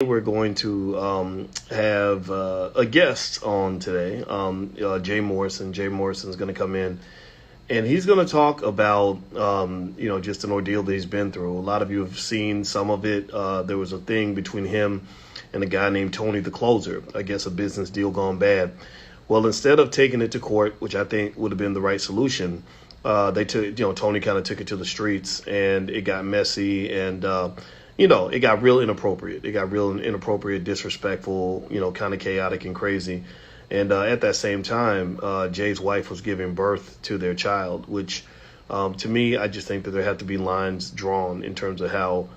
We're going to have a guest on today, Jay Morrison. Jay Morrison is going to come in, and he's going to talk about, just an ordeal that he's been through. A lot of you have seen some of it. There was a thing between him and a guy named Tony the Closer. I guess a business deal gone bad. Well, instead of taking it to court, which I think would have been the right solution, they took, Tony kind of took it to the streets, and it got messy, and it got real inappropriate. It got real inappropriate, disrespectful, kind of chaotic and crazy. And at that same time, Jay's wife was giving birth to their child, which to me, I just think that there have to be lines drawn in terms of how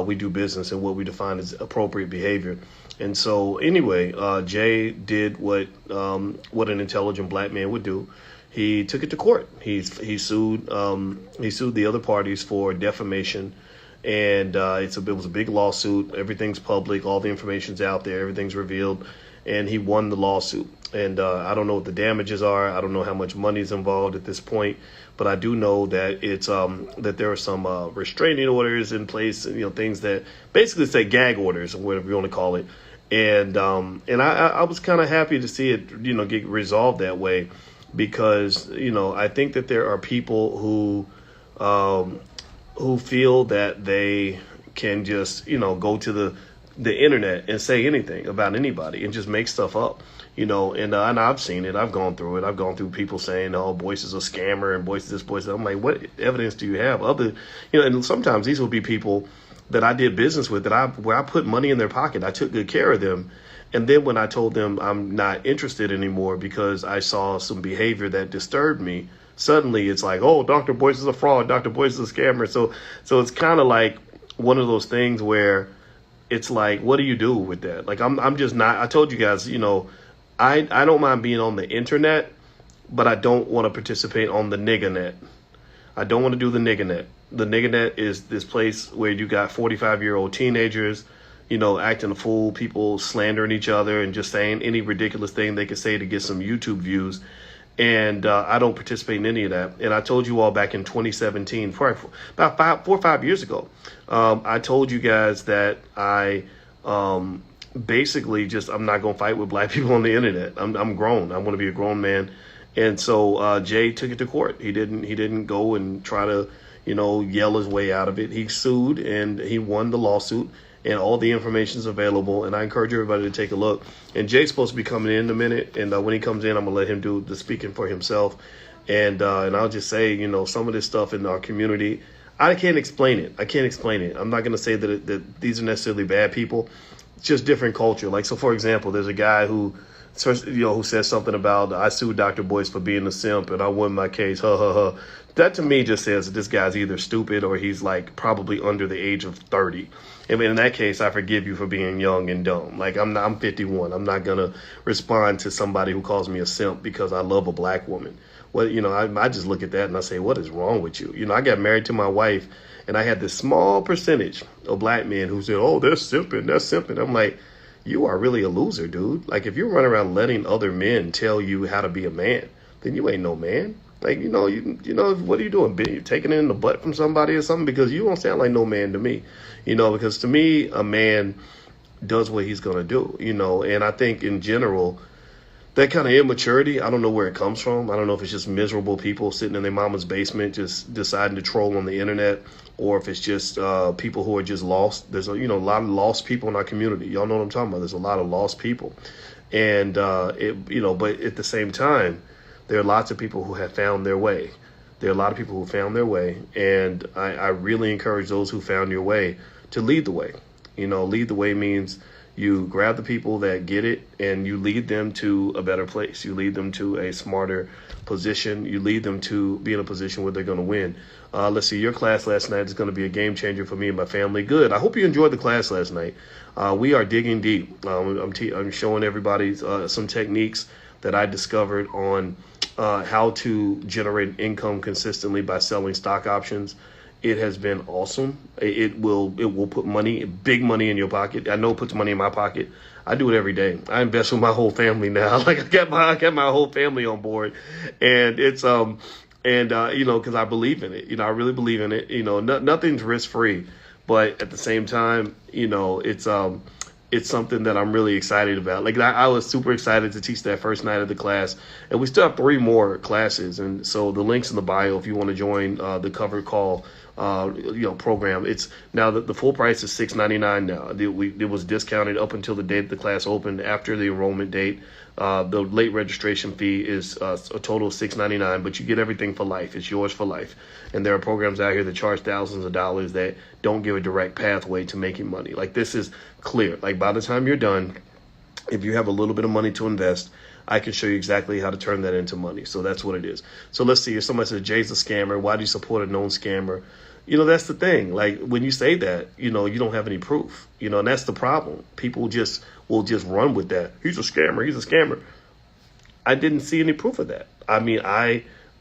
we do business and what we define as appropriate behavior. And so anyway, Jay did what an intelligent black man would do. He took it to court. He sued the other parties for defamation. And it was a big lawsuit. Everything's public. All the information's out there. Everything's revealed. And he won the lawsuit. And I don't know what the damages are. I don't know how much money is involved at this point. But I do know that it's that there are some restraining orders in place. Things that basically say gag orders or whatever you want to call it. And I was kind of happy to see it get resolved that way, because I think that there are people who feel that they can just, go to the internet and say anything about anybody and just make stuff up, and I've seen it. I've gone through it. I've gone through people saying, oh, Boyce is a scammer and Boyce is this, Boyce. I'm like, what evidence do you have? And sometimes these will be people that I did business with where I put money in their pocket. I took good care of them. And then when I told them I'm not interested anymore because I saw some behavior that disturbed me, suddenly it's like, oh, Dr. Boyce is a fraud. Dr. Boyce is a scammer. So it's kind of like one of those things where it's like, what do you do with that? Like, I'm just not, I told you guys, I don't mind being on the internet, but I don't want to participate on the nigga net. I don't want to do the nigga net. The nigga net is this place where you got 45-year-old teenagers, acting a fool, people slandering each other and just saying any ridiculous thing they could say to get some YouTube views. And I don't participate in any of that. And I told you all back in 2017, about 4 or 5 years ago, I told you guys that I basically I'm not going to fight with black people on the internet. I'm grown. I want to be a grown man. And so Jay took it to court. He didn't go and try to, yell his way out of it. He sued and he won the lawsuit. And all the information is available, and I encourage everybody to take a look. And Jay's supposed to be coming in a minute, and when he comes in, I'm gonna let him do the speaking for himself. And I'll just say, some of this stuff in our community, I can't explain it. I'm not gonna say that these are necessarily bad people. It's just different culture. Like, so for example, there's a guy who says something about, I sued Dr. Boyce for being a simp and I won my case. Ha ha ha. That to me just says that this guy's either stupid or he's like probably under the age of 30. I mean, in that case, I forgive you for being young and dumb. Like, I'm 51. I'm not gonna respond to somebody who calls me a simp because I love a black woman. Well, I just look at that and I say, what is wrong with you? I got married to my wife, and I had this small percentage of black men who said, oh, that's simping. I'm like, you are really a loser, dude. Like, if you're running around letting other men tell you how to be a man, then you ain't no man. Like, what are you doing? You taking it in the butt from somebody or something? Because you don't sound like no man to me, because to me, a man does what he's going to do, and I think in general, that kind of immaturity, I don't know where it comes from. I don't know if it's just miserable people sitting in their mama's basement just deciding to troll on the internet, or if it's just people who are just lost. There's a lot of lost people in our community. Y'all know what I'm talking about. There's a lot of lost people. And, but at the same time, there are lots of people who have found their way. And I really encourage those who found your way to lead the way. Lead the way means you grab the people that get it and you lead them to a better place. You lead them to a smarter position. You lead them to be in a position where they're going to win. Let's see, your class last night is going to be a game changer for me and my family. Good. I hope you enjoyed the class last night. We are digging deep. I'm showing everybody some techniques that I discovered on how to generate income consistently by selling stock options. It has been awesome. It will put big money in your pocket. I know it puts money in my pocket. I do it every day. I invest with my whole family now. Like, I got my whole family on board, and it's because I believe in it. I really believe in it. Nothing's risk free, but at the same time, it's something that I'm really excited about. Like I was super excited to teach that first night of the class, and we still have 3 more classes. And so the link's in the bio if you want to join the cover call program. It's now the full price is $6.99 now. It was discounted up until the date the class opened. After the enrollment date, the late registration fee is a total of $6.99, but you get everything for life. It's yours for life. And there are programs out here that charge thousands of dollars that don't give a direct pathway to making money. Like this is clear. Like by the time you're done, if you have a little bit of money to invest, I can show you exactly how to turn that into money. So that's what it is. So let's see. If somebody says Jay's a scammer, why do you support a known scammer? That's the thing. Like when you say that, you don't have any proof, and that's the problem. People will just run with that. He's a scammer. He's a scammer. I didn't see any proof of that. I mean,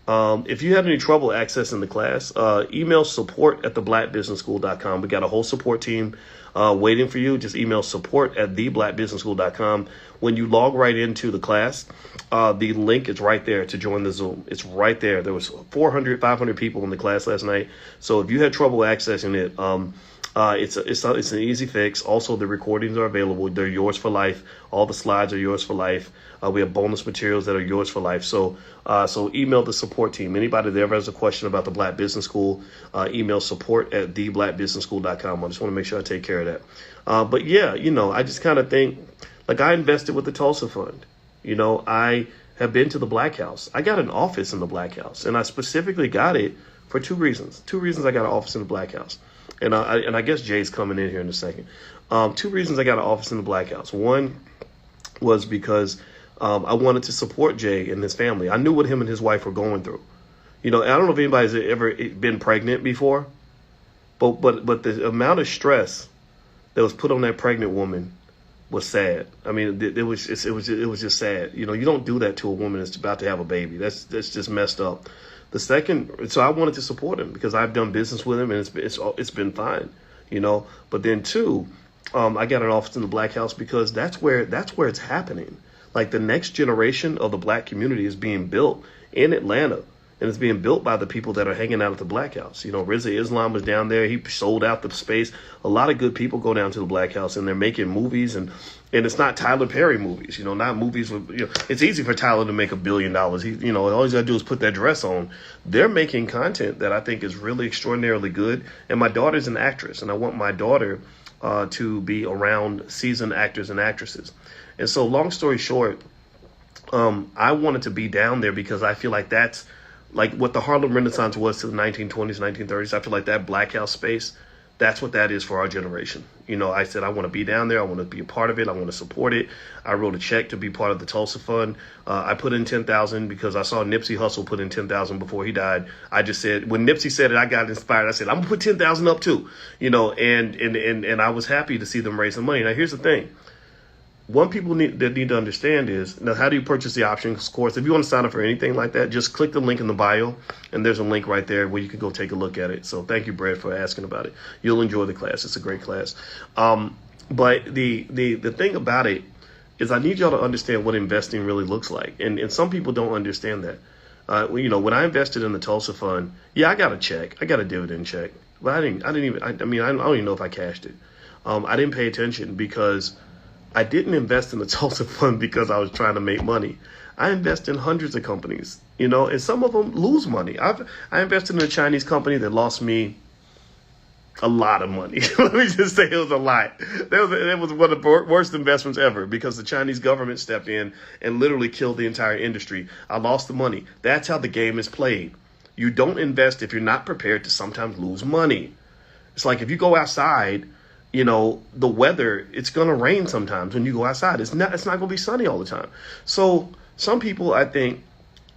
if you had any trouble accessing the class, email support@theblackbusinessschool.com. We got a whole support team waiting for you. Just email support@theblackbusinessschool.com. When you log right into the class, the link is right there to join the Zoom. It's right there. There was 400, 500 people in the class last night. So if you had trouble accessing it, it's an easy fix. Also, the recordings are available. They're yours for life. All the slides are yours for life. We have bonus materials that are yours for life. So email the support team. Anybody that ever has a question about the Black Business School, email support@theblackbusinessschool.com. I just want to make sure I take care of that. But yeah, I just kind of think, like I invested with the Tulsa Fund. I have been to the Black House. I got an office in the Black House, and I specifically got it for 2 reasons. 2 reasons I got an office in the Black House. And I guess Jay's coming in here in a second. 2 reasons I got an office in the Black House. One was because I wanted to support Jay and his family. I knew what him and his wife were going through. I don't know if anybody's ever been pregnant before, but the amount of stress that was put on that pregnant woman was sad. I mean, it was just sad. You don't do that to a woman that's about to have a baby. That's just messed up. The second, so I wanted to support him because I've done business with him and it's been fine, But then 2, I got an office in the Black House because that's where it's happening. Like the next generation of the Black community is being built in Atlanta, and it's being built by the people that are hanging out at the Black House. Rizza Islam was down there. He sold out the space. A lot of good people go down to the Black House, and they're making movies, and it's not Tyler Perry movies, not movies with, it's easy for Tyler to make $1 billion. All he's got to do is put that dress on. They're making content that I think is really extraordinarily good. And my daughter's an actress, and I want my daughter to be around seasoned actors and actresses. And so long story short, I wanted to be down there because I feel like that's like what the Harlem Renaissance was to the 1920s, 1930s. I feel like that Black House space, that's what that is for our generation. I said, I want to be down there. I want to be a part of it. I want to support it. I wrote a check to be part of the Tulsa Fund. I put in $10,000 because I saw Nipsey Hussle put in $10,000 before he died. I just said, when Nipsey said it, I got inspired. I said, I'm gonna put $10,000 up too, and I was happy to see them raise some money. Now, here's the thing. One people need to understand is, now, how do you purchase the options course? If you want to sign up for anything like that, just click the link in the bio, and there's a link right there where you can go take a look at it. So thank you, Brad, for asking about it. You'll enjoy the class. It's a great class. But the thing about it is I need y'all to understand what investing really looks like. And some people don't understand that. When I invested in the Tulsa Fund, yeah, I got a check. I got a dividend check. But I don't even know if I cashed it. I didn't pay attention because I didn't invest in the Tulsa Fund because I was trying to make money. I invest in hundreds of companies, and some of them lose money. I invested in a Chinese company that lost me a lot of money. Let me just say it was a lot. It was one of the worst investments ever because the Chinese government stepped in and literally killed the entire industry. I lost the money. That's how the game is played. You don't invest if you're not prepared to sometimes lose money. It's like if you go outside, the weather, it's going to rain sometimes when you go outside. It's not going to be sunny all the time. So some people, I think,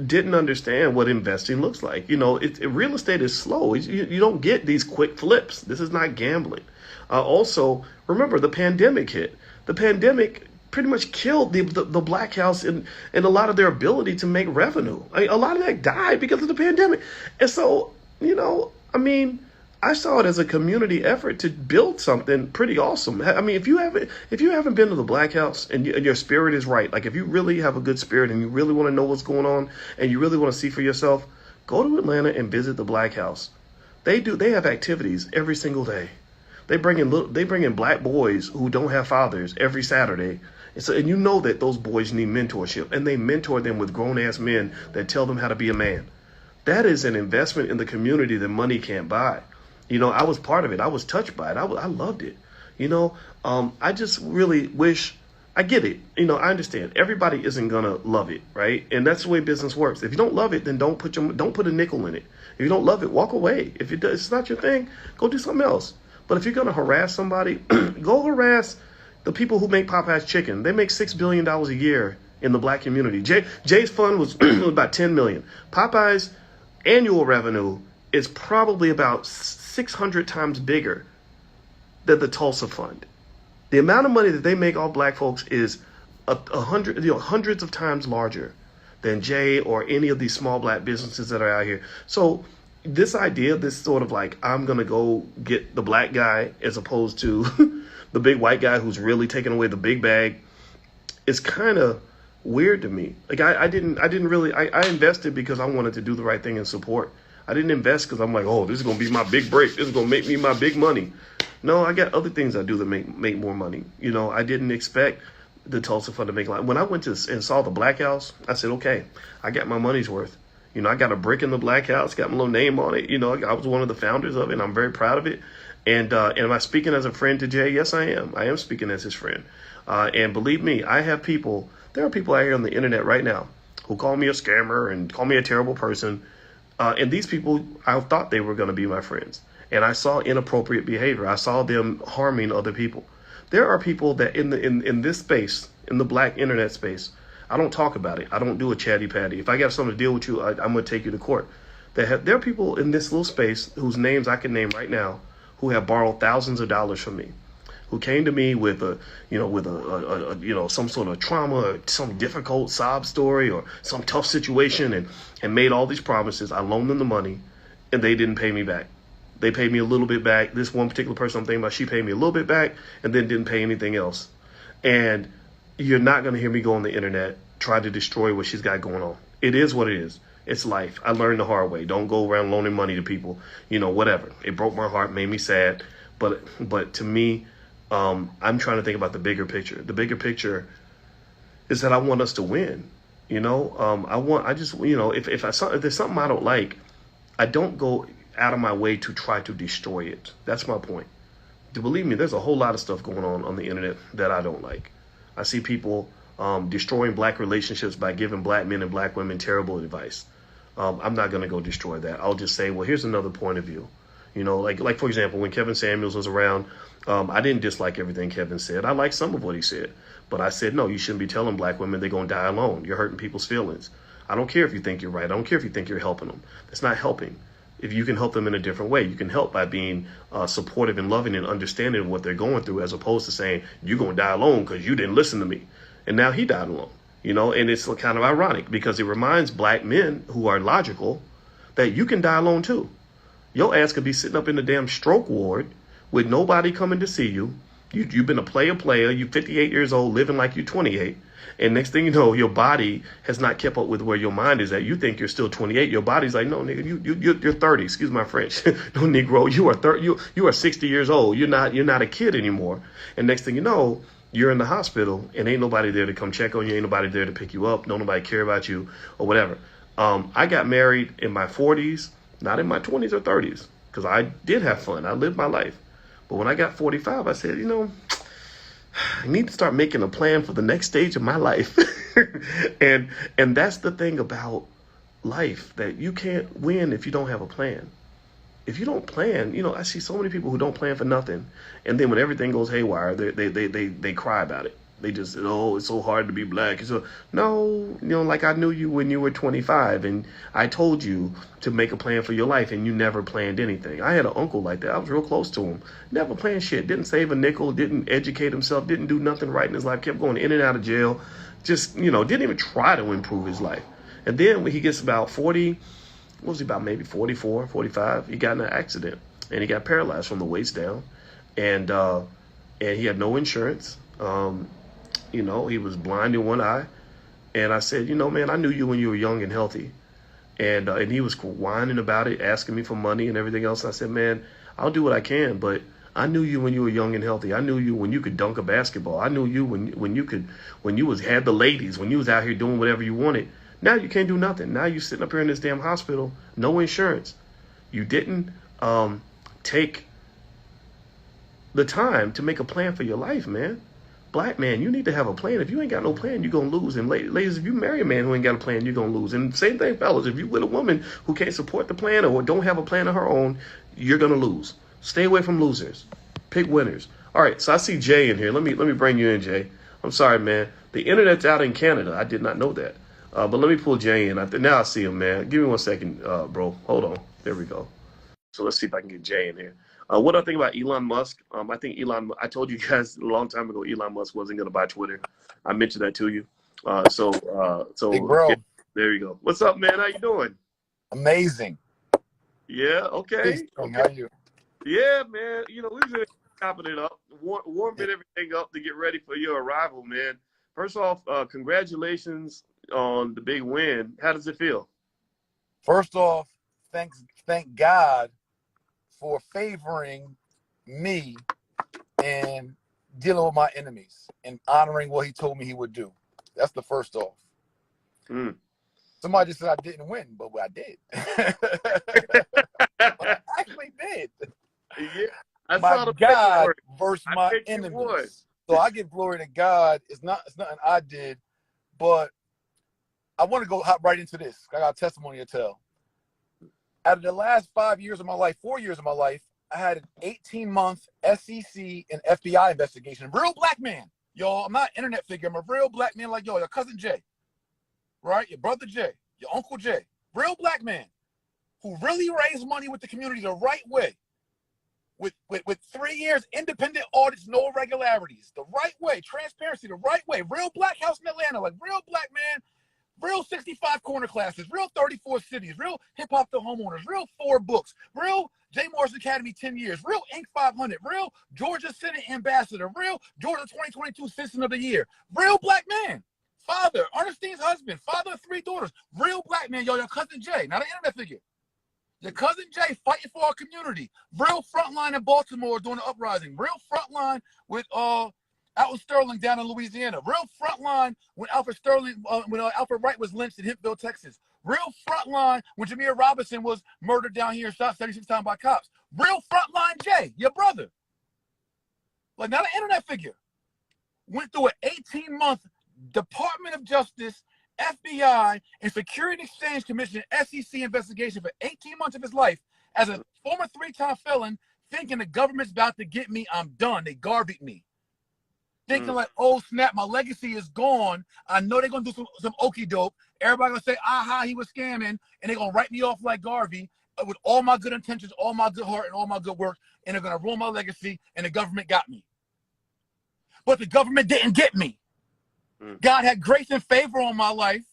didn't understand what investing looks like. Real estate is slow. You don't get these quick flips. This is not gambling. Also, remember, the pandemic hit. The pandemic pretty much killed the Black House and a lot of their ability to make revenue. A lot of that died because of the pandemic. And so, I saw it as a community effort to build something pretty awesome. I mean, if you haven't been to the Black House and your spirit is right, like if you really have a good spirit and you really want to know what's going on and you really want to see for yourself, go to Atlanta and visit the Black House. They have activities every single day. They bring in black boys who don't have fathers every Saturday. And you know that those boys need mentorship, and they mentor them with grown-ass men that tell them how to be a man. That is an investment in the community that money can't buy. I was part of it. I was touched by it. I loved it. I just really wish, I get it. I understand everybody isn't going to love it, right? And that's the way business works. If you don't love it, then don't put a nickel in it. If you don't love it, walk away. If it's not your thing, go do something else. But if you're going to harass somebody, go harass the people who make Popeye's chicken. They make $6 billion a year in the black community. Jay's fund was about $10 million. Popeye's annual revenue is probably about 600 times bigger than the Tulsa fund. The amount of money that they make off black folks is hundreds of times larger than Jay or any of these small black businesses that are out here. So this idea, this sort of like, I'm going to go get the black guy as opposed to the big white guy who's really taking away the big bag, is kind of weird to me. Like I invested because I wanted to do the right thing and support. I didn't invest because I'm like, oh, this is going to be my big break. This is going to make me my big money. No, I got other things I do that make more money. I didn't expect the Tulsa Fund to make a lot. When I went and saw the Black House, I said, okay, I got my money's worth. I got a brick in the Black House, got my little name on it. I was one of the founders of it, and I'm very proud of it. And am I speaking as a friend to Jay? Yes, I am. I am speaking as his friend. And believe me, there are people out here on the internet right now who call me a scammer and call me a terrible person. And these people, I thought they were going to be my friends. And I saw inappropriate behavior. I saw them harming other people. There are people that in this space, in the black internet space, I don't talk about it. I don't do a chatty patty. If I got something to deal with you, I'm going to take you to court. There are people in this little space whose names I can name right now who have borrowed thousands of dollars from me, who came to me with some sort of trauma, or some difficult sob story, or some tough situation, and made all these promises. I loaned them the money, and they didn't pay me back. They paid me a little bit back. This one particular person I'm thinking about, she paid me a little bit back, and then didn't pay anything else. And you're not going to hear me go on the internet try to destroy what she's got going on. It is what it is. It's life. I learned the hard way. Don't go around loaning money to people. Whatever. It broke my heart, made me sad. But to me, I'm trying to think about the bigger picture. The bigger picture is that I want us to win. If there's something I don't like, I don't go out of my way to try to destroy it. That's my point. Believe me, there's a whole lot of stuff going on the internet that I don't like. I see people destroying black relationships by giving black men and black women terrible advice. I'm not going to go destroy that. I'll just say, well, here's another point of view. Like for example, when Kevin Samuels was around, I didn't dislike everything Kevin said. I liked some of what he said. But I said, no, you shouldn't be telling black women they're going to die alone. You're hurting people's feelings. I don't care if you think you're right. I don't care if you think you're helping them. That's not helping. If you can help them in a different way, you can help by being supportive and loving and understanding of what they're going through, as opposed to saying, you're going to die alone because you didn't listen to me. And now he died alone. And it's kind of ironic because it reminds black men who are logical that you can die alone too. Your ass could be sitting up in the damn stroke ward with nobody coming to see you. You've been a player. You're 58 years old, living like you're 28. And next thing you know, your body has not kept up with where your mind is at. You think you're still 28. Your body's like, no, nigga, you're 30. Excuse my French. No, Negro, you are 30. You are 60 years old. You're not a kid anymore. And next thing you know, you're in the hospital and ain't nobody there to come check on you. Ain't nobody there to pick you up. Don't nobody care about you or whatever. I got married in my 40s, not in my 20s or 30s, because I did have fun. I lived my life. But when I got 45, I said, I need to start making a plan for the next stage of my life. and that's the thing about life, that you can't win if you don't have a plan. If you don't plan, I see so many people who don't plan for nothing. And then when everything goes haywire, they cry about it. They just said, oh, it's so hard to be black. So, no, like I knew you when you were 25 and I told you to make a plan for your life and you never planned anything. I had an uncle like that. I was real close to him. Never planned shit. Didn't save a nickel. Didn't educate himself. Didn't do nothing right in his life. Kept going in and out of jail. Just, didn't even try to improve his life. And then when he gets about 40, what was he, about maybe 44, 45, he got in an accident and he got paralyzed from the waist down. And he had no insurance. He was blind in one eye. And I said, man, I knew you when you were young and healthy. And he was whining about it, asking me for money and everything else. I said, man, I'll do what I can, but I knew you when you were young and healthy. I knew you when you could dunk a basketball. I knew you when you was had the ladies, when you was out here doing whatever you wanted. Now you can't do nothing. Now you sitting up here in this damn hospital, no insurance. You didn't take the time to make a plan for your life, man. Black man, you need to have a plan. If you ain't got no plan, you're going to lose. And ladies, if you marry a man who ain't got a plan, you're going to lose. And same thing, fellas. If you with a woman who can't support the plan or don't have a plan of her own, you're going to lose. Stay away from losers. Pick winners. All right, so I see Jay in here. Let me bring you in, Jay. I'm sorry, man. The internet's out in Canada. I did not know that. But let me pull Jay in. Now I see him, man. Give me 1 second, bro. Hold on. There we go. So let's see if I can get Jay in here. What I think about Elon Musk, I think I told you guys a long time ago, Elon Musk wasn't going to buy Twitter. I mentioned that to you. So Big bro. Yeah, there you go. What's up, man? How you doing? Amazing. Yeah. Okay. How are you? Yeah, man. You know, we've been chopping it up, warming everything up to get ready for your arrival, man. First off, congratulations on the big win. How does it feel? First off, thank God for favoring me and dealing with my enemies and honoring what he told me he would do. That's the first off. Somebody just said I didn't win, but I did. I actually did. Yeah, my God versus my enemies. So I give glory to God. It's nothing I did, but I want to hop right into this. I got a testimony to tell. Out of the last 4 years of my life, I had an 18-month SEC and FBI investigation. Real black man, y'all. I'm not an internet figure. I'm a real black man like y'all. Your cousin Jay, right? Your brother Jay, your uncle Jay. Real black man who really raised money with the community the right way. With 3 years, independent audits, no irregularities. The right way, transparency, the right way. Real black house in Atlanta, like real black man. Real 65 corner classes, real 34 cities, real hip-hop to homeowners, real 4 books, real J. Morrison Academy 10 years, real Inc. 500, real Georgia Senate Ambassador, real Georgia 2022 Citizen of the Year, real black man, father, Ernestine's husband, father of 3 daughters, real black man, yo, your cousin Jay, not an internet figure. Your cousin Jay fighting for our community, real frontline in Baltimore during the uprising, real frontline with Alfred Sterling down in Louisiana. Real frontline when Alfred Wright was lynched in Himpville, Texas. Real frontline when Jameer Robinson was murdered down here and shot 76 times by cops. Real frontline Jay, your brother. Like, not an internet figure. Went through an 18-month Department of Justice, FBI, and Security and Exchange Commission SEC investigation for 18 months of his life as a former 3-time felon, thinking the government's about to get me. I'm done. They Garveyed me. Thinking like, oh snap, my legacy is gone. I know they're gonna do some okie doke. Everybody gonna say, aha, he was scamming, and they're gonna write me off like Garvey with all my good intentions, all my good heart, and all my good work, and they're gonna ruin my legacy, and the government got me. But the government didn't get me. God had grace and favor on my life,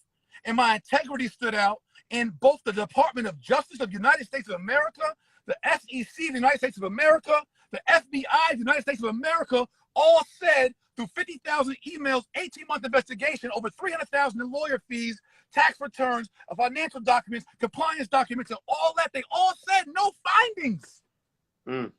and my integrity stood out in both the Department of Justice of the United States of America, the SEC of the United States of America, the FBI of the United States of America, all said through 50,000 emails, 18-month investigation, over 300,000 in lawyer fees, tax returns, financial documents, compliance documents, and all that. They all said no findings. In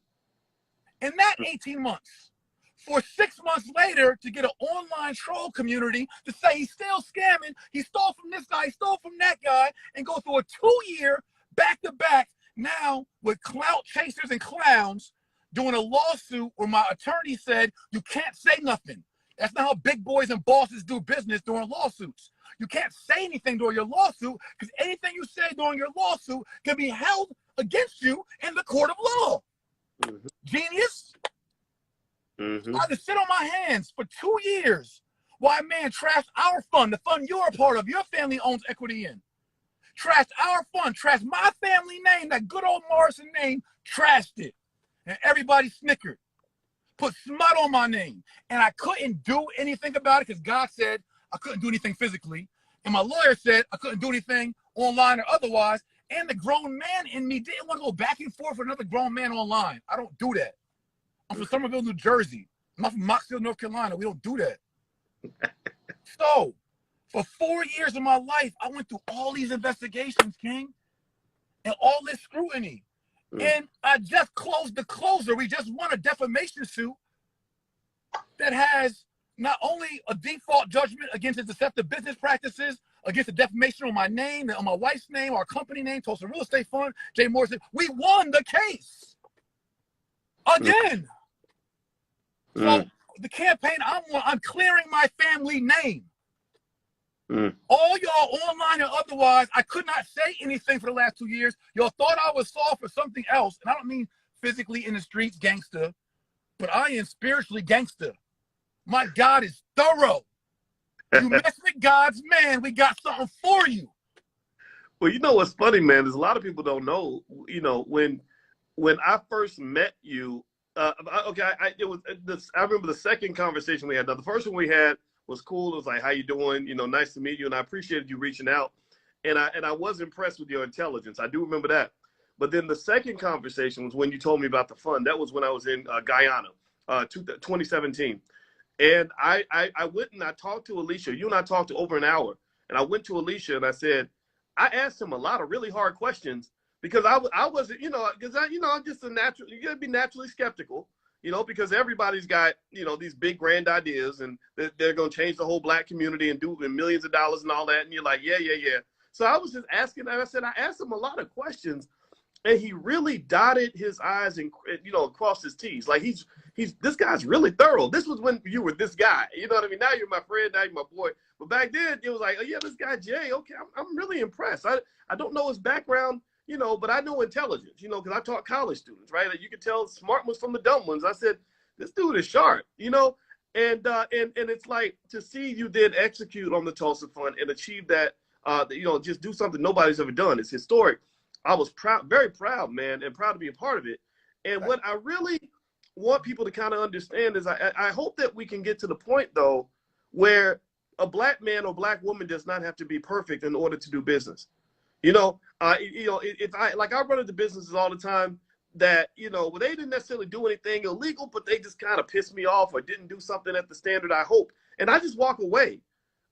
that 18 months, for 6 months later, to get an online troll community to say he's still scamming, he stole from this guy, he stole from that guy, and go through a 2-year back-to-back now with clout chasers and clowns doing a lawsuit where my attorney said, you can't say nothing. That's not how big boys and bosses do business during lawsuits. You can't say anything during your lawsuit because anything you say during your lawsuit can be held against you in the court of law. Genius. I had to sit on my hands for 2 years while a man trashed our fund, the fund you're a part of, your family owns equity in. Trashed our fund, trashed my family name, that good old Morrison name, trashed it. And everybody snickered, put smut on my name. And I couldn't do anything about it because God said I couldn't do anything physically. And my lawyer said I couldn't do anything online or otherwise. And the grown man in me didn't want to go back and forth with another grown man online. I don't do that. I'm from Somerville, New Jersey. I'm not from Moxville, North Carolina. We don't do that. So, for 4 years of my life, I went through all these investigations, King, and all this scrutiny. And I just closed the closer. We just won a defamation suit that has not only a default judgment against his deceptive business practices, against the defamation on my name, on my wife's name, our company name, Tulsa Real Estate Fund, Jay Morrison. We won the case again. So the campaign I'm clearing my family name. All y'all online and otherwise, I could not say anything for the last 2 years. Y'all thought I was soft for something else. And I don't mean physically in the streets gangster, but I am spiritually gangster. My God is thorough. You mess with God's man, we got something for you. Well, you know what's funny, man, is a lot of people don't know, you know, when I first met you, I remember the second conversation we had. Now, the first one we had was cool. It was like, how you doing? You know, nice to meet you. And I appreciated you reaching out. And I was impressed with your intelligence. I do remember that. But then the second conversation was when you told me about the fund. That was when I was in Guyana, 2017. And I went and I talked to Alicia. You and I talked to over an hour. And I went to Alicia and I said, I asked him a lot of really hard questions because I wasn't, you know, because I'm just you gotta be naturally skeptical, you know, because everybody's got, you know, these big grand ideas and they're going to change the whole black community and do millions of dollars and all that. And you're like, yeah. So I was just asking, and I said, I asked him a lot of questions and he really dotted his I's and, you know, crossed his T's. Like this guy's really thorough. This was when you were this guy, you know what I mean? Now you're my friend, now you're my boy. But back then it was like, oh yeah, this guy Jay, okay, I'm really impressed. I don't know his background, you know, but I know intelligence, you know, because I taught college students, right? You could tell smart ones from the dumb ones. I said, this dude is sharp, you know, and it's like to see you did execute on the Tulsa Fund and achieve that, you know, just do something nobody's ever done. It's historic. I was proud, very proud, man, and proud to be a part of it. And what I really want people to kind of understand is I hope that we can get to the point, though, where a black man or black woman does not have to be perfect in order to do business. You know, if I run into businesses all the time that, you know, well, they didn't necessarily do anything illegal, but they just kind of pissed me off or didn't do something at the standard I hope. And I just walk away.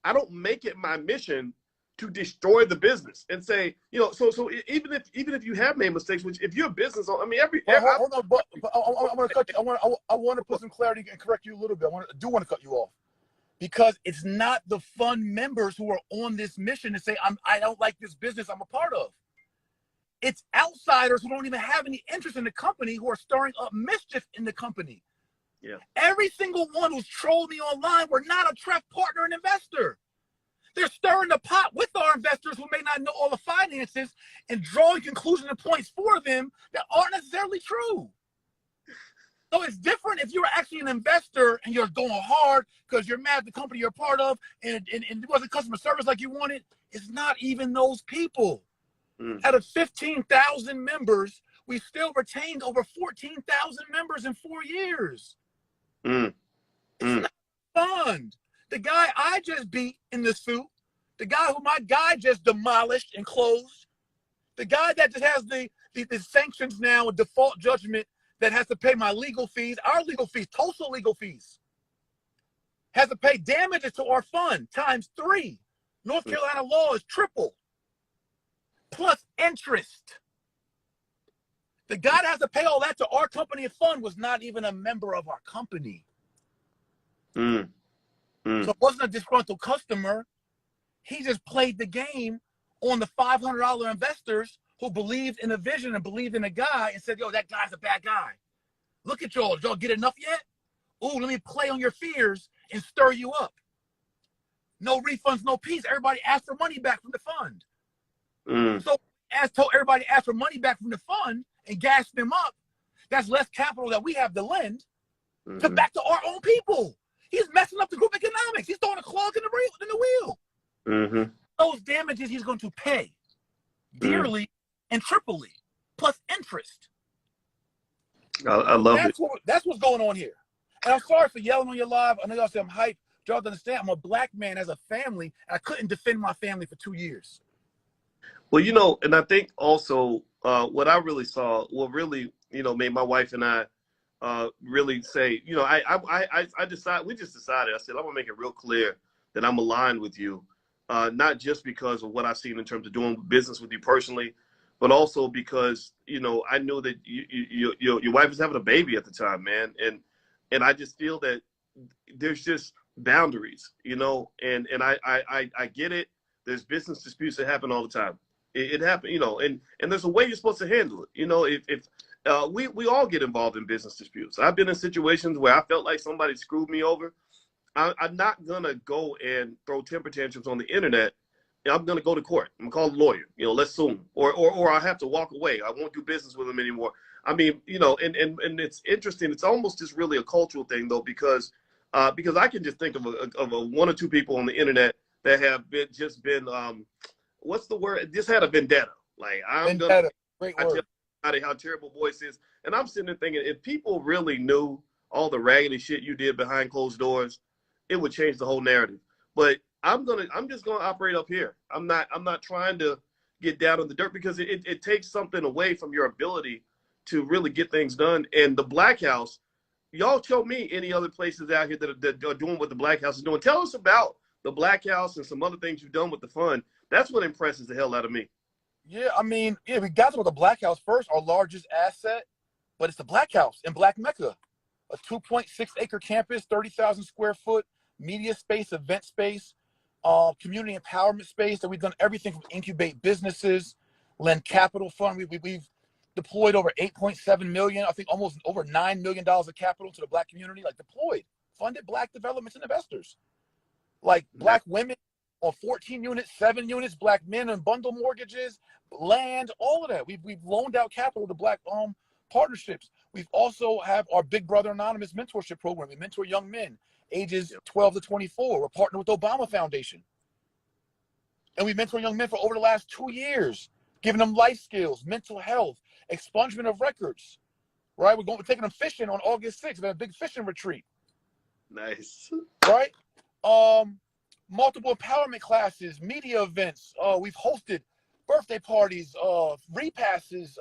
I don't make it my mission to destroy the business and say, you know, so even if you have made mistakes, which if you're a business, I mean, hold on, but I want to cut you. I want to put some clarity and correct you a little bit. I do want to cut you off because it's not the fund members who are on this mission to say I don't like this business I'm a part of. It's outsiders who don't even have any interest in the company who are stirring up mischief in the company. Yeah. Every single one who's trolled me online were not a TREF partner and investor. They're stirring the pot with our investors who may not know all the finances and drawing conclusions and points for them that aren't necessarily true. So it's different if you're actually an investor and you're going hard because you're mad at the company you're a part of and it wasn't customer service like you wanted. It's not even those people. Out of 15,000 members, we still retained over 14,000 members in 4 years. It's not fun. The guy I just beat in the suit, the guy who my guy just demolished and closed, the guy that just has the sanctions now, a default judgment that has to pay my legal fees, our legal fees, Tulsa legal fees, has to pay damages to our fund ×3. North Carolina law is triple, plus interest. The guy that has to pay all that to our company and fund was not even a member of our company. So it wasn't a disgruntled customer. He just played the game on the $500 investors who believed in a vision and believed in a guy and said, yo, that guy's a bad guy. Look at y'all. Did y'all get enough yet? Ooh, let me play on your fears and stir you up. No refunds, no peace. Everybody asked for money back from the fund. So told everybody to ask for money back from the fund and gas them up. That's less capital that we have to lend to back to our own people. He's messing up the group economics. He's throwing a clog in the wheel. Those damages he's going to pay dearly and triply, plus interest. I love it. That's what's going on here. And I'm sorry for yelling on your live. I know y'all say I'm hyped. Y'all understand I'm a black man as a family, and I couldn't defend my family for 2 years. Well, you know, and I think also what I really saw, what really, you know, made my wife and I really say, you know, we just decided, I said, I'm gonna make it real clear that I'm aligned with you, not just because of what I've seen in terms of doing business with you personally, but also because, I knew that your wife was having a baby at the time, man. And I just feel that there's just boundaries, and I get it. There's business disputes that happen all the time. It happens, and there's a way you're supposed to handle it. If we all get involved in business disputes. I've been in situations where I felt like somebody screwed me over. I'm not gonna go and throw temper tantrums on the internet. I'm gonna go to court. I'm gonna call a lawyer. Let's sue him, or I have to walk away. I won't do business with him anymore. I mean, and it's interesting. It's almost just really a cultural thing though, because I can just think of a one or two people on the internet that have been what's the word? Just had a vendetta. Like Great I word. tell how terrible voice is, and I'm sitting there thinking, if people really knew all the raggedy shit you did behind closed doors, it would change the whole narrative. But I'm just gonna operate up here. I'm not trying to get down in the dirt, because it takes something away from your ability to really get things done. And the Black House, y'all show me any other places out here that are doing what the Black House is doing. Tell us about the Black House and some other things you've done with the fund. That's what impresses the hell out of me. Yeah, I mean, we got to go to the Black House first, our largest asset, but it's the Black House in Black Mecca, a 2.6-acre campus, 30,000 square foot media space, event space, community empowerment space that we've done everything from incubate businesses, lend capital fund. We've deployed over 8.7 million, I think almost over $9 million of capital to the Black community, like deployed, funded Black developments and investors, like Black women on 14 units, 7 units, Black men on bundle mortgages, land, all of that. We've loaned out capital to Black partnerships. We've also have our Big Brother Anonymous mentorship program. We mentor young men ages 12 to 24. We're partnered with Obama Foundation. And we mentor young men for over the last 2 years, giving them life skills, mental health, expungement of records, right? We're taking them fishing on August 6th. We have a big fishing retreat. Nice. Right? Multiple empowerment classes, media events. We've hosted birthday parties, repasses,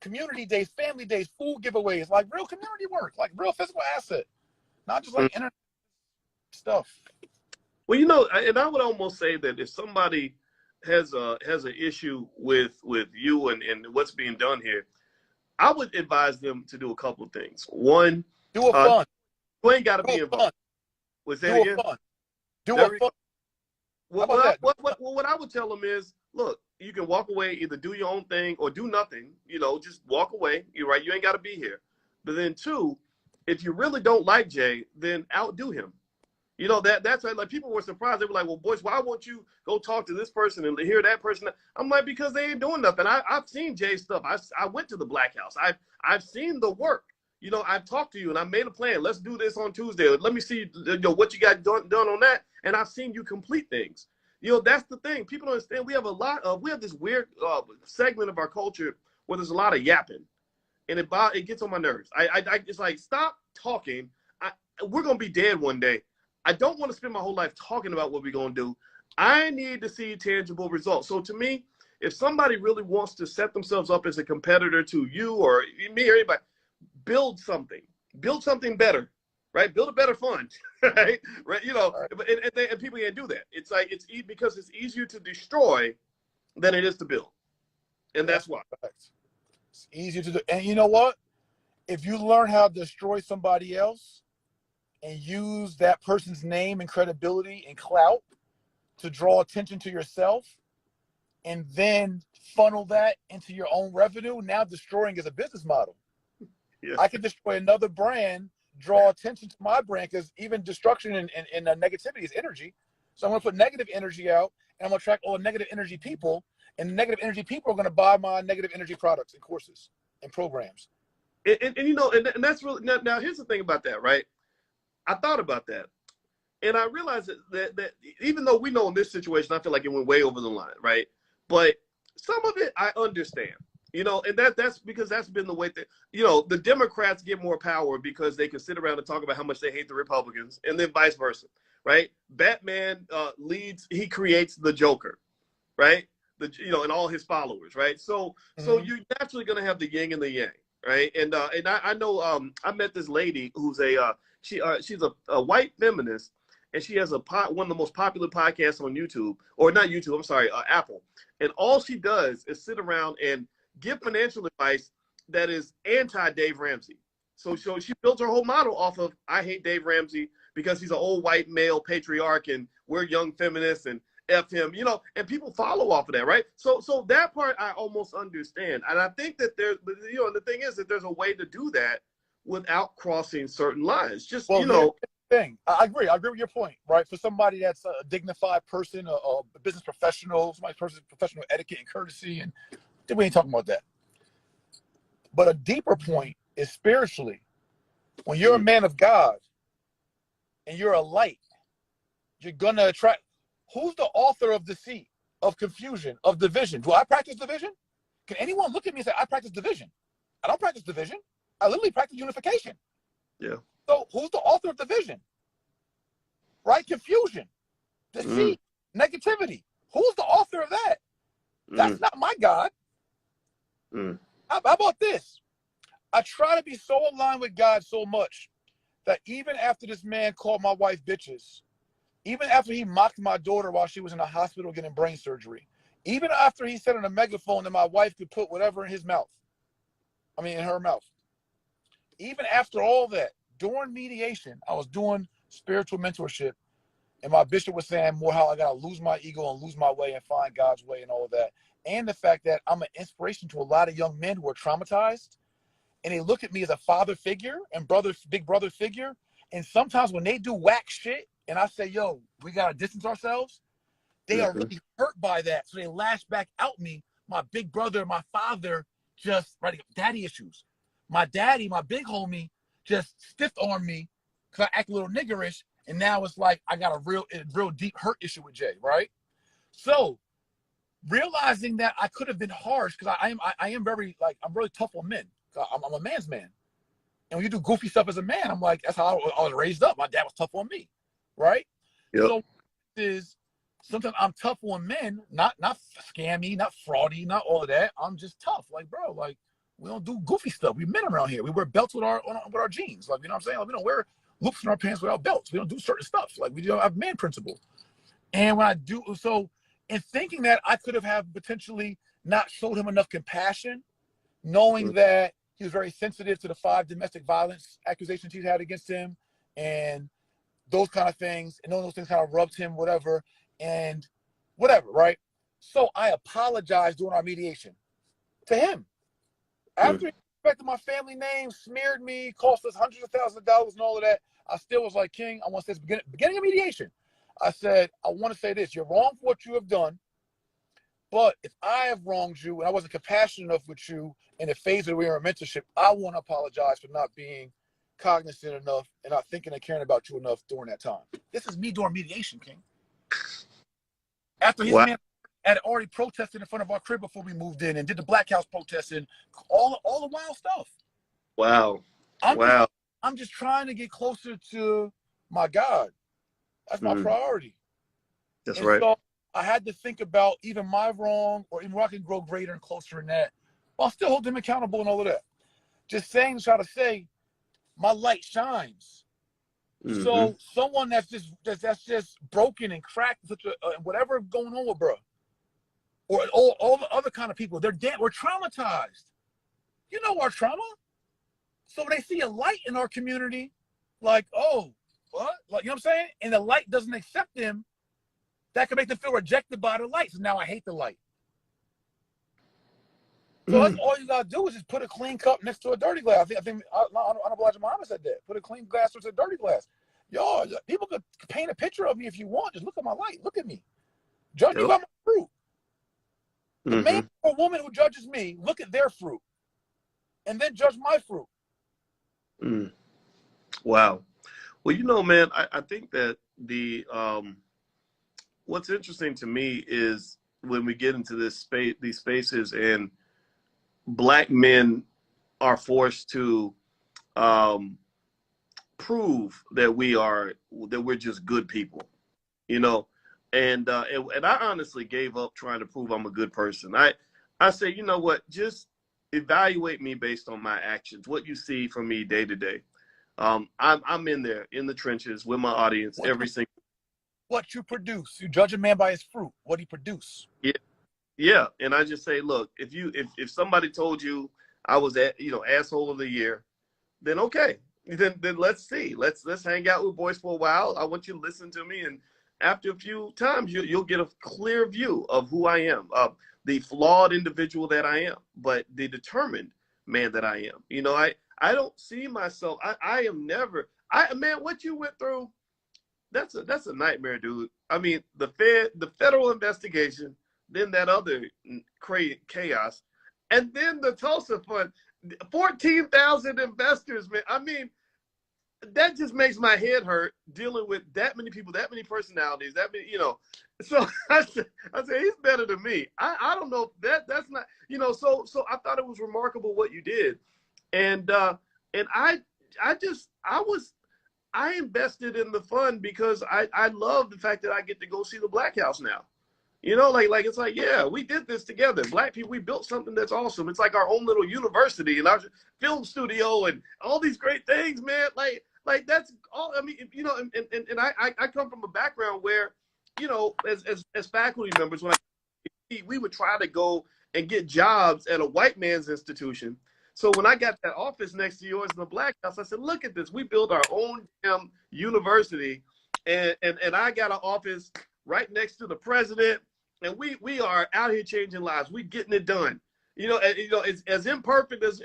community days, family days, food giveaways, like real community work, like real physical asset, not just like internet stuff. Well, and I would almost say that if somebody has an issue with you and what's being done here, I would advise them to do a couple of things. One, do a fund. You ain't got to be involved. Was that again? Do a fund. What I would tell them is, look, you can walk away, either do your own thing or do nothing. Just walk away. You're right. You ain't got to be here. But then two, if you really don't like Jay, then outdo him. That's right. Like, people were surprised. They were like, well, boys, why won't you go talk to this person and hear that person? I'm like, because they ain't doing nothing. I've seen Jay's stuff. I went to the Black House. I've seen the work. I've talked to you and I made a plan. Let's do this on Tuesday. Let me see what you got done on that. And I've seen you complete things. That's the thing. People don't understand. We have this weird segment of our culture where there's a lot of yapping, and it gets on my nerves. It's like, stop talking. We're gonna be dead one day. I don't want to spend my whole life talking about what we're gonna do. I need to see tangible results. So to me, if somebody really wants to set themselves up as a competitor to you or me or anybody, build something better, right? Build a better fund, right? And people can't do that. It's like, because it's easier to destroy than it is to build. And that's why. It's easier to do. And you know what? If you learn how to destroy somebody else and use that person's name and credibility and clout to draw attention to yourself and then funnel that into your own revenue, now destroying is a business model. Yeah. I can destroy another brand, draw attention to my brand, because even destruction and negativity is energy. So I'm going to put negative energy out, and I'm going to attract all the negative energy people, and negative energy people are going to buy my negative energy products and courses and programs. And that's really, now here's the thing about that, right? I thought about that, and I realized that even though we know in this situation, I feel like it went way over the line, right? But some of it I understand. And that's because that's been the way that, the Democrats get more power because they can sit around and talk about how much they hate the Republicans, and then vice versa, right? Batman he creates the Joker, right? And all his followers, right? So you're naturally going to have the yin and the yang, right? And I know I met this lady who's she's a white feminist, and she has one of the most popular podcasts on YouTube, or not YouTube, I'm sorry, Apple. And all she does is sit around and give financial advice that is anti-Dave Ramsey. So she built her whole model off of, I hate Dave Ramsey because he's an old white male patriarch and we're young feminists and F him, you know, and people follow off of that, right? So that part I almost understand. And I think that the thing is that there's a way to do that without crossing certain lines. Just, well, you know. Thing. I agree with your point, right? For somebody that's a dignified person, a business professional, somebody's professional etiquette and courtesy, and we ain't talking about that. But a deeper point is spiritually. When you're a man of God and you're a light, you're gonna attract. Who's the author of deceit, of confusion, of division? Do I practice division? Can anyone look at me and say, I practice division? I don't practice division. I literally practice unification. Yeah. So who's the author of division? Right? Confusion, deceit, negativity. Who's the author of that? That's not my God. How about this? I try to be so aligned with God so much that even after this man called my wife bitches, even after he mocked my daughter while she was in the hospital getting brain surgery, even after he said on a megaphone that my wife could put whatever in her mouth, even after all that, during mediation, I was doing spiritual mentorship, and my bishop was saying more how I got to lose my ego and lose my way and find God's way and all of that. And the fact that I'm an inspiration to a lot of young men who are traumatized, and they look at me as a father figure and big brother figure. And sometimes when they do whack shit and I say, yo, we got to distance ourselves, they are really hurt by that. So they lash back out me. My big brother, my father, just daddy issues. My daddy, my big homie, just stiff-armed me because I act a little niggerish. And now it's like I got a real deep hurt issue with Jay, right? So realizing that I could have been harsh, because I am very, I'm really tough on men. I'm a man's man. And when you do goofy stuff as a man, I'm like, that's how I was raised up. My dad was tough on me, right? Yep. So sometimes I'm tough on men, not scammy, not fraudy, not all of that. I'm just tough. Like, bro, like, we don't do goofy stuff. We men around here. We wear belts with our jeans. Like, you know what I'm saying? Like, we don't wear loops in our pants without belts. We don't do certain stuff. Like, we don't have man principle. And when I do, so in thinking that I could have potentially not showed him enough compassion, knowing that he was very sensitive to the 5 domestic violence accusations he's had against him and those kind of things, and knowing those things kind of rubbed him, whatever, right? So I apologized during our mediation to him. After he respected my family name, smeared me, cost us hundreds of thousands of dollars and all of that, I still was like, King, I want to say this beginning of mediation. I said, I want to say this. You're wrong for what you have done. But if I have wronged you and I wasn't compassionate enough with you in the phase that we were in mentorship, I want to apologize for not being cognizant enough and not thinking and caring about you enough during that time. This is me during mediation, King. After his man had already protested in front of our crib before we moved in and did the Black House protest and all the wild stuff. Wow. I'm just trying to get closer to my God. That's my priority. That's right. So I had to think about even my wrong, or even where I can grow greater and closer in that, while still hold them accountable and all of that. Just saying, try to say, my light shines. So someone that's just broken and cracked, such a whatever going on with bro, or all the other kind of people, we're traumatized. You know our trauma. So when they see a light in our community, like, oh, what? Like, you know what I'm saying? And the light doesn't accept them, that can make them feel rejected by the light. So now I hate the light. So that's all you gotta do is just put a clean cup next to a dirty glass. I think Elijah Muhammad said that. Put a clean glass next to a dirty glass. Y'all, people could paint a picture of me if you want. Just look at my light. Look at me. Judge me by my fruit. The man or woman who judges me, look at their fruit, and then judge my fruit. Wow. Well, you know, man, I think that what's interesting to me is when we get into these spaces and Black men are forced to prove that we're just good people, you know, and I honestly gave up trying to prove I'm a good person. I say, you know what, just evaluate me based on my actions, what you see from me day to day. I'm in there in the trenches with my audience every single what you produce. You judge a man by his fruit, what he produce. Yeah. Yeah. And I just say, look, if somebody told you I was asshole of the year, then okay. Then let's see. Let's hang out with boys for a while. I want you to listen to me, and after a few times, you'll get a clear view of who I am, the flawed individual that I am, but the determined man that I am. I don't see myself. I am never. Man, what you went through, that's a nightmare, dude. I mean, the federal investigation, then that other chaos, and then the Tulsa Fund. 14,000 investors, man. I mean, that just makes my head hurt dealing with that many people, that many personalities, that many, So I say he's better than me. I don't know that's not, so I thought it was remarkable what you did. And I invested in the fund because I love the fact that I get to go see the Black House now. Like it's like, yeah, we did this together. Black people, we built something that's awesome. It's like our own little university and our film studio and all these great things, man. Like that's all. I mean, and I come from a background where, as faculty members, when we would try to go and get jobs at a white man's institution. So when I got that office next to yours in the Black House, I said, look at this. We built our own damn university, and I got an office right next to the president. And we are out here changing lives. We getting it done. As imperfect as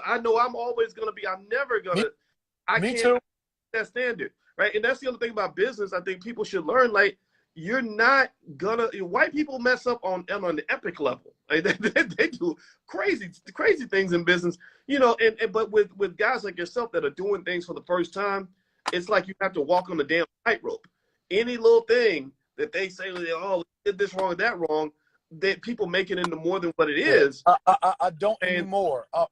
I know I'm always gonna be. I'm never gonna. Me too. That standard, right? And that's the other thing about business. I think people should learn. Like, you're not gonna. White people mess up on the epic level. Like, they do crazy things in business. But with guys like yourself that are doing things for the first time, it's like you have to walk on the damn tightrope. Any little thing that they say, oh, we did this wrong or that wrong, that people make it into more than what it is. I don't anymore. I'm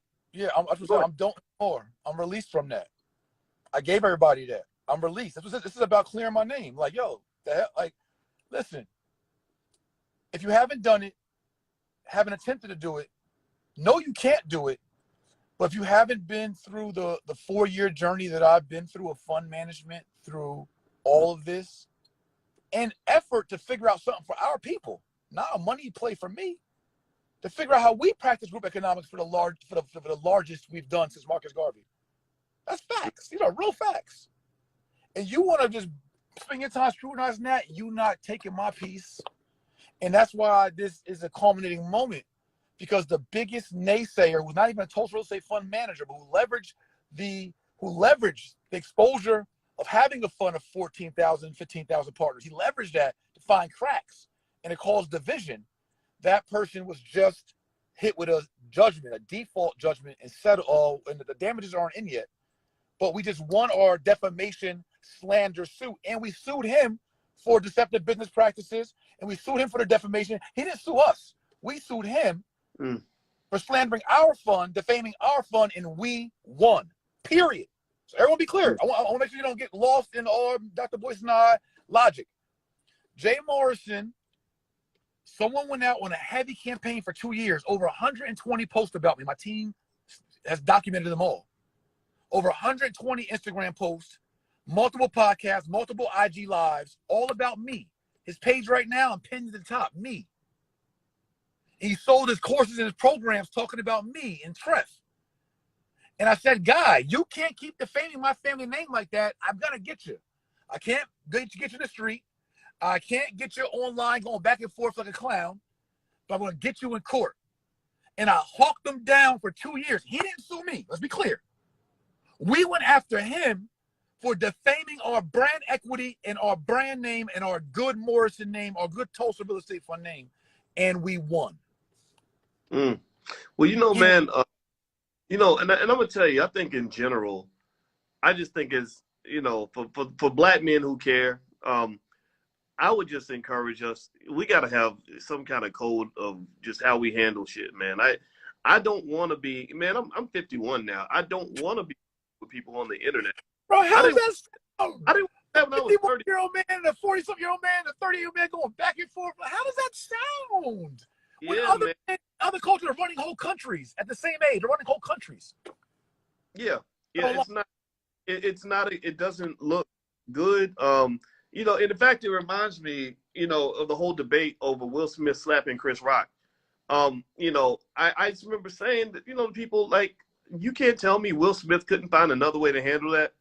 don't anymore. I'm released from that. I gave everybody that. I'm released. This is about clearing my name. Like, yo, the hell, like, listen, if you haven't done it, haven't attempted to do it, no, you can't do it. But if you haven't been through the 4-year journey that I've been through of fund management, through all of this, and effort to figure out something for our people, not a money play for me, to figure out how we practice group economics for the largest we've done since Marcus Garvey. That's facts. These are real facts. And you want to just spend your time scrutinizing that, you not taking my piece. And that's why this is a culminating moment, because the biggest naysayer was not even a Tulsa Real Estate Fund manager, but who leveraged the exposure of having a fund of 14,000, 15,000 partners. He leveraged that to find cracks, and it caused division. That person was just hit with a judgment, a default judgment, and the damages aren't in yet. But we just won our defamation slander suit, and we sued him for deceptive business practices, and we sued him for the defamation. He didn't sue us. We sued him for slandering our fund, defaming our fund, and we won, period. So everyone be clear. I want to make sure you don't get lost in all Dr. Boyce and I logic. Jay Morrison, someone went out on a heavy campaign for 2 years, over 120 posts about me. My team has documented them all. Over 120 Instagram posts, multiple podcasts, multiple IG lives, all about me. His page right now, I'm pinned to the top, me. He sold his courses and his programs talking about me and Treff. And I said, Guy, you can't keep defaming my family name like that. I'm going to get you. I can't get you in the street. I can't get you online going back and forth like a clown. But I'm going to get you in court. And I hawked him down for 2 years. He didn't sue me. Let's be clear. We went after him for defaming our brand equity and our brand name and our good Morrison name, our good Tulsa Real Estate Fund name. And we won. Well, man, and I'm gonna tell you, I think in general, I just think it's, for black men who care, I would just encourage us. We got to have some kind of code of just how we handle shit, man. I don't want to be, man. I'm 51 now. I don't want to be with people on the internet. Bro, how does that sound? I didn't want that when I was 30. 51-year-old man and a 40-something-year-old man and a 30-year-old man going back and forth. How does that sound? When other cultures are running whole countries at the same age, they're running whole countries. Yeah, it's not. It doesn't look good. You know, and in fact, it reminds me, you know, of the whole debate over Will Smith slapping Chris Rock. You know, I just remember saying that, you know, people like, you can't tell me Will Smith couldn't find another way to handle that.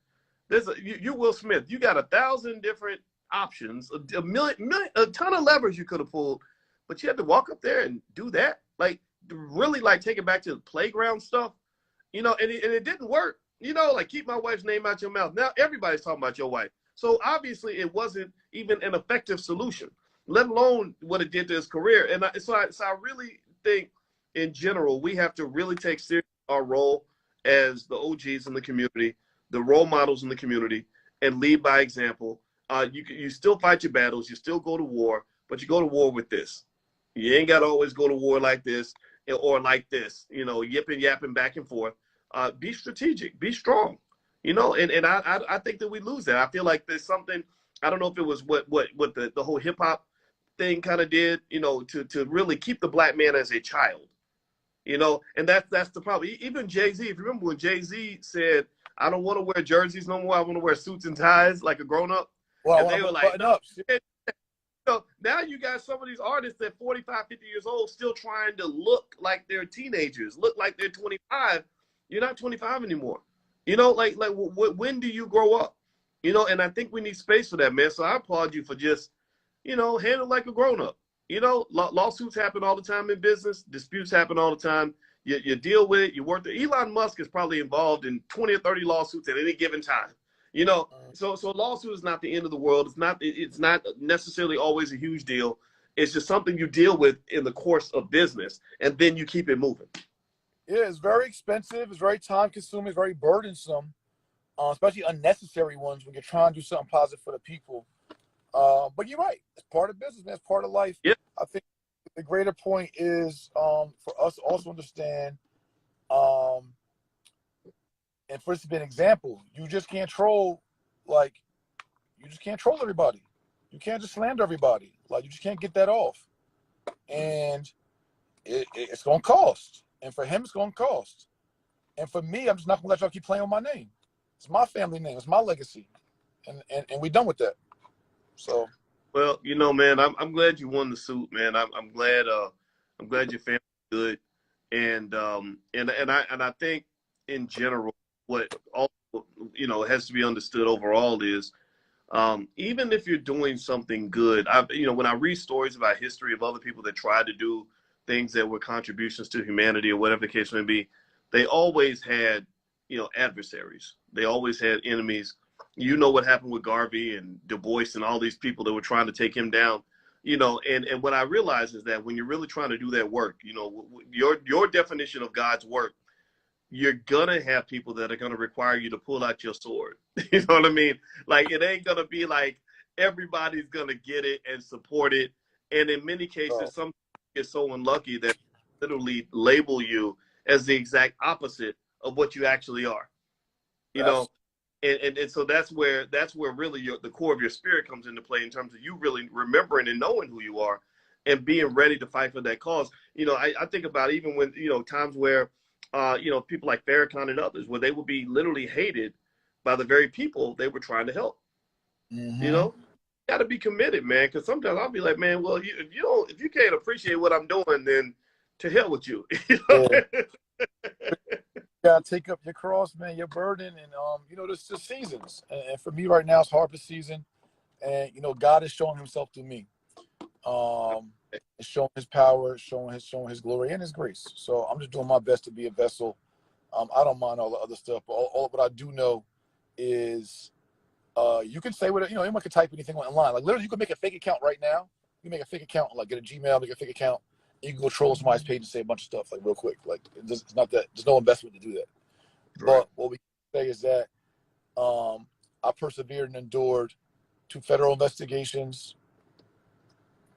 You Will Smith, you got 1,000 different options, a ton of levers you could have pulled, but you had to walk up there and do that. Like, really, like, take it back to the playground stuff, you know, and it didn't work. You know, like, keep my wife's name out your mouth. Now everybody's talking about your wife. So obviously it wasn't even an effective solution, let alone what it did to his career. And so I really think in general, we have to really take seriously our role as the OGs in the community, the role models in the community, and lead by example. You still fight your battles, you still go to war, but you go to war with this. You ain't got to always go to war like this or like this, you know, yipping, yapping back and forth. Be strategic, be strong, you know, and I think that we lose that. I feel like there's something, I don't know if it was what the whole hip hop thing kind of did, you know, to really keep the black man as a child, you know, and that's the problem. Even Jay-Z, if you remember when Jay-Z said, I don't want to wear jerseys no more, I want to wear suits and ties like a grown up. Well, and they were like, no. Up. So now you got some of these artists that 45, 50 years old still trying to look like they're teenagers, look like they're 25. You're not 25 anymore. You know, like when do you grow up? You know, and I think we need space for that, man. So I applaud you for just, you know, handle like a grown up. You know, lawsuits happen all the time in business. Disputes happen all the time. You deal with it. You work. Elon Musk is probably involved in 20 or 30 lawsuits at any given time. You know, so a lawsuit is not the end of the world. It's not necessarily always a huge deal. It's just something you deal with in the course of business, and then you keep it moving. Yeah, it's very expensive. It's very time consuming. It's very burdensome, especially unnecessary ones when you're trying to do something positive for the people. But you're right. It's part of business, man. It's part of life. Yeah. I think the greater point is for us to also understand, and for this to be an example, you just can't troll, everybody. You can't just slander everybody. Like, you just can't get that off. And it's going to cost. And for him, it's going to cost. And for me, I'm just not going to let y'all keep playing with my name. It's my family name. It's my legacy. And we're done with that. So. Well, you know, man, I'm glad you won the suit, man. I'm glad your family's good. And I think in general, what also, you know, has to be understood overall is, even if you're doing something good, you know, when I read stories about history of other people that tried to do things that were contributions to humanity or whatever the case may be, they always had, you know, adversaries. They always had enemies. You know what happened with Garvey and Du Bois and all these people that were trying to take him down, you know, and what I realize is that when you're really trying to do that work, you know, your definition of God's work, you're gonna have people that are gonna require you to pull out your sword. You know what I mean? Like, it ain't gonna be like everybody's gonna get it and support it. And in many cases, some get so unlucky that literally label you as the exact opposite of what you actually are. You know, and so that's where really the core of your spirit comes into play in terms of you really remembering and knowing who you are and being ready to fight for that cause. You know, I think about even when, you know, times where you know, people like Farrakhan and others, where they would be literally hated by the very people they were trying to help. Mm-hmm. You know, you got to be committed, man. Because sometimes I'll be like, man, well, if you can't appreciate what I'm doing, then to hell with you. You know? Yeah. You gotta take up your cross, man, your burden, and you know, there's just seasons. And for me right now, it's harvest season, and you know, God is showing Himself through me. Showing His power, showing His glory and His grace. So I'm just doing my best to be a vessel. I don't mind all the other stuff, but all what I do know is, you can say what, you know, anyone can type anything online. Like, literally, you can make a fake account right now. You make a fake account, like, get a Gmail, make a fake account. You can go troll somebody's page and say a bunch of stuff, like, real quick. Like, it's not that, there's no investment to do that. Right. But what we can say is that I persevered and endured 2 federal investigations,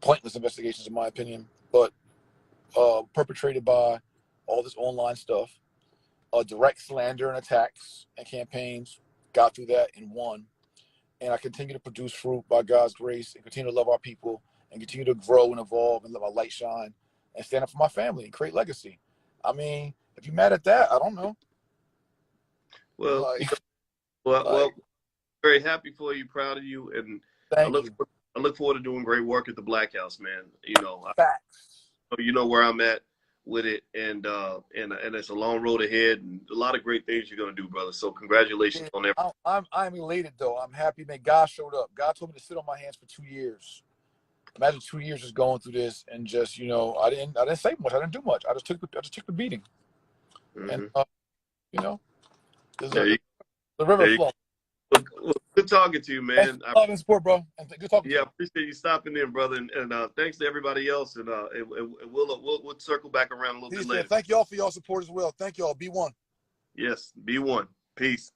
pointless investigations in my opinion, but perpetrated by all this online stuff, direct slander and attacks and campaigns, got through that and won. And I continue to produce fruit by God's grace and continue to love our people and continue to grow and evolve and let my light shine and stand up for my family and create legacy. I mean, if you're mad at that, I don't know. Well, well, very happy for you, proud of you, and Thank you. I look forward to doing great work at the Black House, man. Facts. You know where I'm at with it, and it's a long road ahead, and a lot of great things you're gonna do, brother. So congratulations on everything. I'm elated though. I'm happy, man. God showed up. God told me to sit on my hands for 2 years. Imagine 2 years just going through this and just, I didn't say much. I didn't do much. I just took the beating. And the river flow. Well, good talking to you, man. Love and support, bro. And good talking to you. Yeah, appreciate you stopping in, brother. And thanks to everybody else. And we'll circle back around a little bit later. Thank y'all for y'all support as well. Thank y'all. Be one. Yes, be one. Peace.